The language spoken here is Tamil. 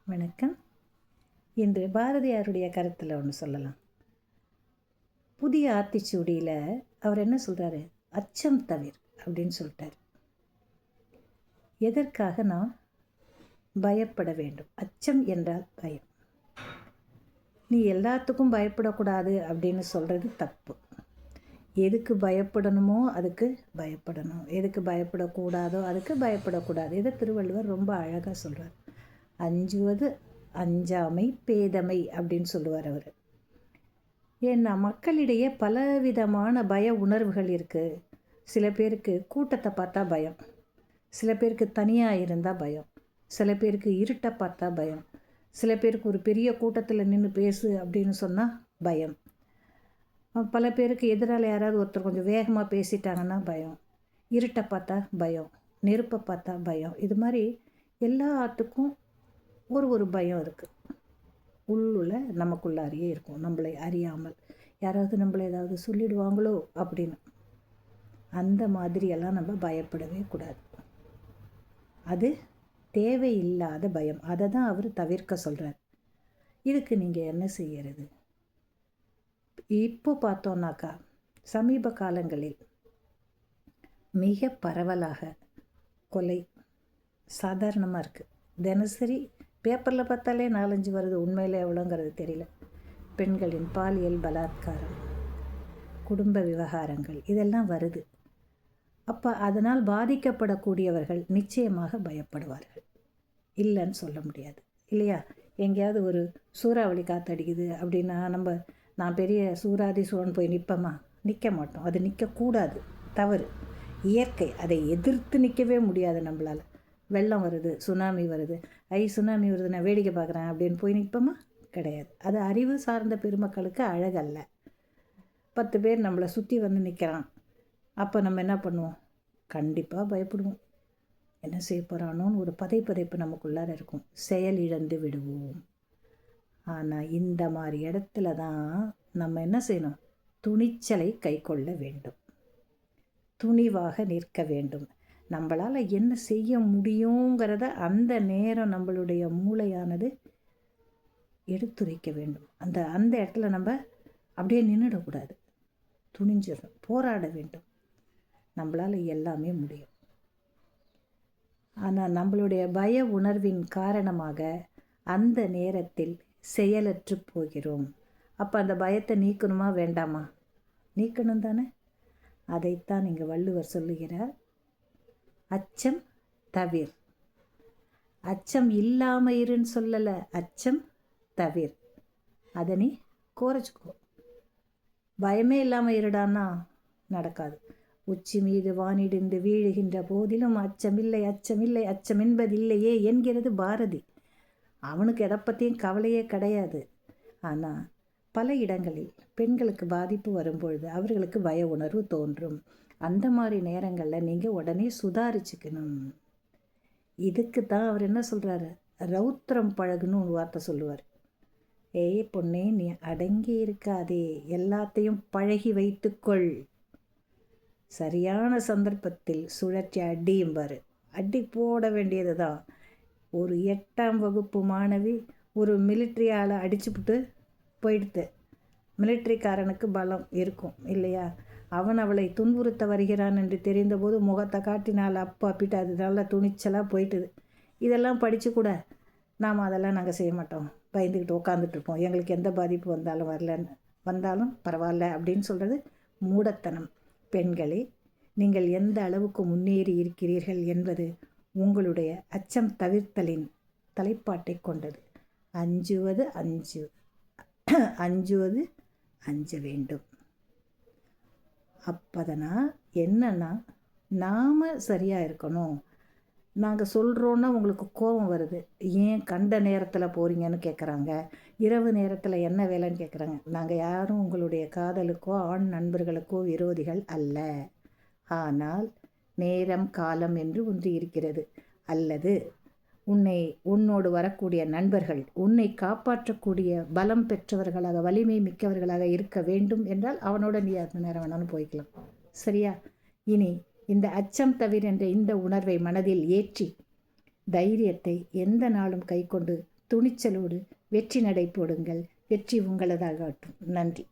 வணக்கம். இன்று பாரதியாருடைய கருத்தில் ஒன்று சொல்லலாம். புதிய ஆத்திச்சூடியில் அவர் என்ன சொல்கிறாரு? அச்சம் தவிர் அப்படின்னு சொல்லிட்டார். எதற்காக நாம் பயப்பட வேண்டும்? அச்சம் என்றால் பயம். நீ எல்லாத்துக்கும் பயப்படக்கூடாது அப்படின்னு சொல்கிறது தப்பு. எதுக்கு பயப்படணுமோ அதுக்கு பயப்படணும், எதுக்கு பயப்படக்கூடாதோ அதுக்கு பயப்படக்கூடாது. இதை திருவள்ளுவர் ரொம்ப அழகாக சொல்கிறார். அஞ்சுவது அஞ்சாமை பேதமை அப்படின்னு சொல்லுவார் அவர். ஏன்னா மக்களிடையே பலவிதமான பய உணர்வுகள் இருக்குது. சில பேருக்கு கூட்டத்தை பார்த்தா பயம், சில பேருக்கு தனியாக இருந்தால் பயம், சில பேருக்கு இருட்டை பார்த்தா பயம், சில பேருக்கு ஒரு பெரிய கூட்டத்தில் நின்று பேசு அப்படின்னு சொன்னால் பயம், பல பேருக்கு எதிரால் யாராவது ஒருத்தர் கொஞ்சம் வேகமாக பேசிட்டாங்கன்னா பயம், இருட்டை பார்த்தா பயம், நெருப்பை பார்த்தா பயம். இது மாதிரி எல்லாத்துக்கும் ஒரு பயம் இருக்குது. உள்ளுள்ள நமக்குள்ளாரியே இருக்கும். நம்மளை அறியாமல் யாராவது நம்மளை ஏதாவது சொல்லிடுவாங்களோ அப்படின்னு. அந்த மாதிரியெல்லாம் நம்ம பயப்படவே கூடாது. அது தேவையில்லாத பயம். அதை தான் அவர் தவிர்க்க சொல்கிறார். இதுக்கு நீங்கள் என்ன செய்யறது? இப்போ பார்த்தோன்னாக்கா சமீப காலங்களில் மிக பரவலாக கொலை சாதாரணமாக இருக்குது. தினசரி பேப்பரில் பார்த்தாலே 4-5 வருது. உண்மையில் எவ்வளோங்கிறது தெரியல. பெண்களின் பாலியல் பலாத்காரம், குடும்ப விவகாரங்கள் இதெல்லாம் வருது. அப்போ அதனால் பாதிக்கப்படக்கூடியவர்கள் நிச்சயமாக பயப்படுவார்கள், இல்லைன்னு சொல்ல முடியாது இல்லையா? எங்கேயாவது ஒரு சூறாவளி காற்றடிக்குது அப்படின்னா நான் பெரிய சூறாதி சூழன் போய் நிற்போமா? நிற்க மாட்டோம். அது நிற்கக்கூடாது, தவறு, இயற்கை. அதை எதிர்த்து நிற்கவே முடியாது நம்மளால். வெள்ளம் வருது, சுனாமி வருது, சுனாமி வருது, நான் வேடிக்கை பார்க்குறேன் அப்படின்னு போய் நிற்போமா? கிடையாது. அது அறிவு சார்ந்த பெருமக்களுக்கு அழகல்ல. 10 பேர் நம்மளை சுற்றி வந்து நிற்கிறான், அப்போ நம்ம என்ன பண்ணுவோம்? கண்டிப்பாக பயப்படுவோம். என்ன செய்ய போகிறானோன்னு ஒரு பதைப்பு நமக்குள்ளார இருக்கும். செயல் இழந்து விடுவோம். ஆனால் இந்த மாதிரி இடத்துல தான் நம்ம என்ன செய்யணும்? துணிச்சலை கை கொள்ள வேண்டும், துணிவாக நிற்க வேண்டும். நம்மளால் என்ன செய்ய முடியுங்கிறத அந்த நேரம் நம்மளுடைய மூளையானது எடுத்துரைக்க வேண்டும். அந்த இடத்துல நம்ம அப்படியே நின்றுடக்கூடாது, துணிஞ்சிடணும், போராட வேண்டும். நம்மளால் எல்லாமே முடியும். ஆனால் நம்மளுடைய பய உணர்வின் காரணமாக அந்த நேரத்தில் செயலற்று போகிறோம். அப்போ அந்த பயத்தை நீக்கணுமா வேண்டாமா? நீக்கணும் தானே. அதைத்தான் இங்கே வள்ளுவர் சொல்லுகிறார். அச்சம் தவிர். அச்சம் இல்லாமல் இருன்னு சொல்லலை, அச்சம் தவிர். அதை நீ குறைச்சிக்கோ. பயமே இல்லாமல் இருடான்னா நடக்காது. உச்சி மீது வானிடிந்து வீழுகின்ற போதிலும் அச்சமில்லை அச்சமில்லை அச்சம் என்பதில்லையே என்கிறது பாரதி. அவனுக்கு எதை பற்றியும் கவலையே கிடையாது. ஆனால் பல இடங்களில் பெண்களுக்கு பாதிப்பு வரும்பொழுது அவர்களுக்கு பய உணர்வு தோன்றும். அந்த மாதிரி நேரங்களில் நீங்கள் உடனே சுதாரிச்சுக்கணும். இதுக்கு தான் அவர் என்ன சொல்கிறாரு? ரௌத்திரம் பழகுன்னு ஒரு வார்த்தை சொல்லுவார். பொண்ணே, நீ அடங்கி இருக்காதே, எல்லாத்தையும் பழகி வைத்துக்கொள். சரியான சந்தர்ப்பத்தில் சுழற்சி அடியும்பார். அடி போட வேண்டியது தான். ஒரு 8ஆம் வகுப்பு மாணவி ஒரு மிலிட்ரி ஆளை அடிச்சுப்புட்டு போயிடுது. மிலிட்ரிக்காரனுக்கு பலம் இருக்கும் இல்லையா? அவன் அவளை துன்புறுத்த வருகிறான் என்று தெரிந்தபோது முகத்தை காட்டினால் அப்பா அப்பிட்டு அது நல்லா துணிச்சலாக போயிட்டுது. இதெல்லாம் படித்து கூட அதெல்லாம் நாங்கள் செய்ய மாட்டோம், பயந்துக்கிட்டு உட்காந்துட்ருப்போம், எங்களுக்கு எந்த பாதிப்பு வந்தாலும் பரவாயில்ல அப்படின்னு சொல்கிறது மூடத்தனம். பெண்களே, நீங்கள் எந்த அளவுக்கு முன்னேறி இருக்கிறீர்கள் என்பது உங்களுடைய அச்சம் தவிர்த்தலின் தலைப்பாட்டை கொண்டது. அஞ்சுவது அஞ்ச வேண்டும். அப்போதனா என்னன்னா, நாம் சரியாக இருக்கணும். நாங்கள் சொல்கிறோன்னா உங்களுக்கு கோபம் வருது. ஏன் கண்ட நேரத்தில் போகிறீங்கன்னு கேட்குறாங்க, இரவு நேரத்தில் என்ன வேலைன்னு கேட்குறாங்க. நாங்கள் யாரும் உங்களுடைய காதலுக்கோ ஆண் நண்பர்களுக்கோ விரோதிகள் அல்ல. ஆனால் நேரம் காலம் என்று ஒன்று இருக்கிறது. அல்லது உன்னோடு வரக்கூடிய நண்பர்கள் உன்னை காப்பாற்றக்கூடிய பலம் பெற்றவர்களாக, வலிமை மிக்கவர்களாக இருக்க வேண்டும் என்றால் அவனோட நீ அந்த நேரம் வேணாலும் போய்க்கலாம். சரியா? இனி இந்த அச்சம் தவிர என்ற இந்த உணர்வை மனதில் ஏற்றி தைரியத்தை எந்த நாளும் கை கொண்டு துணிச்சலோடு வெற்றி நடை போடுங்கள். வெற்றி உங்களதாகட்டும். நன்றி.